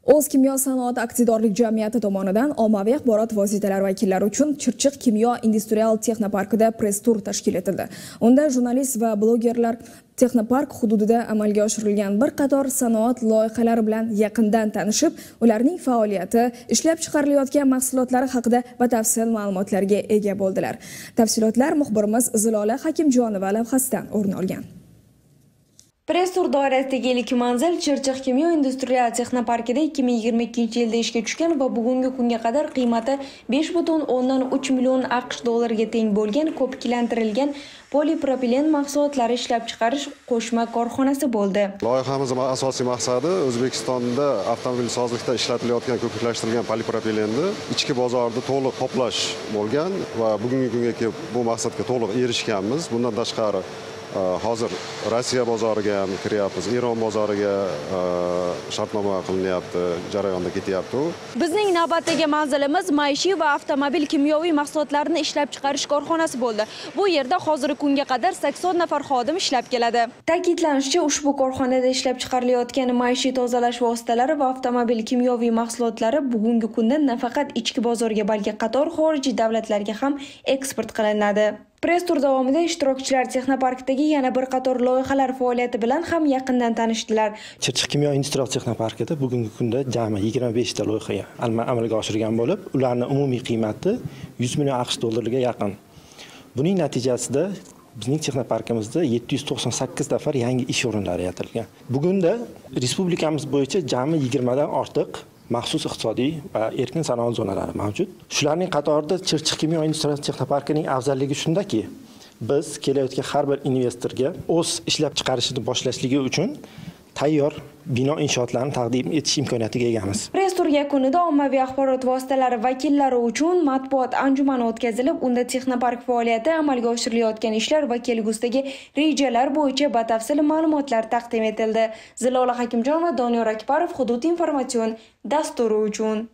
O'zkimyo sanoat aksiyadorlik jamiyati tomonidan ommaviy axborot vositalari vakillari uchun Chirchiq kimyo industrial texnoparkida press tur tashkil etildi. Unda jurnalist va blogerlar texnopark hududida amalga oshirilgan bir qator sanoat loyihalari bilan yaqindan tanishib, ularning faoliyati, ishlab chiqarilayotgan mahsulotlari haqida batafsil ma'lumotlarga ega bo'ldilar. Tafsilotlar muxbirimiz Zilola Hakimjonova lavhasidan o'rin olgan. Press-tur doirasidagi ilk manzil Chirchiq kimyo industrial texnoparkida 2022-yilda ishga tushgan va bugungi kunga qadar qiymati 5,3 million AQSh dollariga teng bo'lgan ko'piklantirilgan polipropilen mahsulotlari ishlab chiqarish qo'shma korxonasi bo'ldi. Loyihamizning asosiy maqsadi O'zbekistonda avtomobilsozlikda ishlatilayotgan ko'piklashtirilgan polipropilenni ichki bozorda to'liq qoplash bo'lgan va bugungi kunga kelib bu maqsadga to'liq erishganmiz. Bundan tashqari hozir Rossiya bozoriga ham kiryapmiz, Eron bozoriga shartnoma qilinyapti, jarayonda ketyapti. Bizning navbatdagi manzilimiz maishiy va avtomobil kimyoviy mahsulotlarini ishlab chiqarish korxonasi bo'ldi. Bu yerda hozirgi kunga qadar 80 nafar xodim ishlab keladi. Ta'kidlanishicha, ushbu korxonada ishlab chiqarilayotgan maishiy tozalash vositalari va avtomobil kimyoviy mahsulotlari bugungi kunda nafaqat ichki bozorga, balki qator xorijiy davlatlarga ham eksport qilinadi. Press-tur davomida ishtirokchilar texnoparkdagi yana bir qator loyihalar faoliyati bilan ham yaqindan tanishdilar. Chirchiq kimyo industrial texnoparkida bugungi kunda jami 25 ta loyiha amalga oshirgan bo'lib, ularning umumiy qiymati 100 million AQSh dollariga yaqin. Buning natijasida bizning texnoparkimizda 798 nafar yangi ish o'rinlari yaratilgan. Bugunda respublikamiz bo'yicha jami 20 dan ortiq maxsus iqtisodiy va erkin sanoat zonalari mavjud. Shularning qatorida Chirchiq kimyo industrial texnoparkining afzalligi shundaki, biz kelayotgan har bir investorga o'z ishlab chiqarishini boshlashligi uchun tayyor bino inshootlarini taqdim etish imkoniyatiga egamiz. Press-tur yakunida ommaviy axborot vositalari vakillari uchun matbuot anjumani o'tkazilib, unda texnopark faoliyati, amalga oshirilayotgan ishlar va kelgusidagi rejalar bo'yicha batafsil ma'lumotlar taqdim etildi. Zilola Hakimjonova, Doniyor Akbarov, Hudud informatsion dasturi uchun.